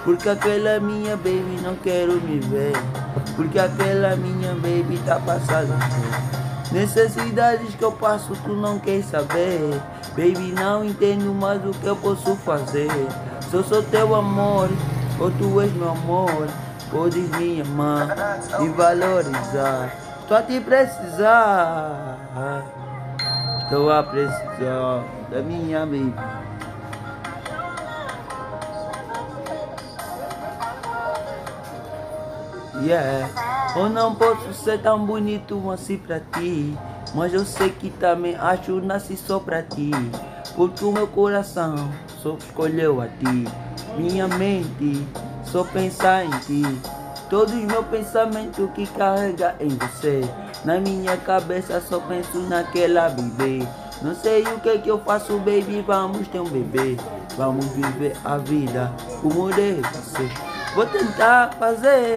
Porque aquela minha baby não quero me ver. Porque aquela minha baby tá passada. Necessidades que eu passo tu não quer saber. Baby, não entendo mais o que eu posso fazer. Se eu sou teu amor ou tu és meu amor, podes me amar e valorizar. Estou a te precisar. Estou a precisar da minha baby. Yeah. Eu não posso ser tão bonito assim pra ti, mas eu sei que também acho nasci só pra ti. Porque o meu coração só escolheu a ti. Minha mente só pensa em ti. Todos os meus pensamentos que carrega em você. Na minha cabeça só penso naquela bebê. Não sei o que eu faço, baby, vamos ter um bebê. Vamos viver a vida como deve ser. Vou tentar fazer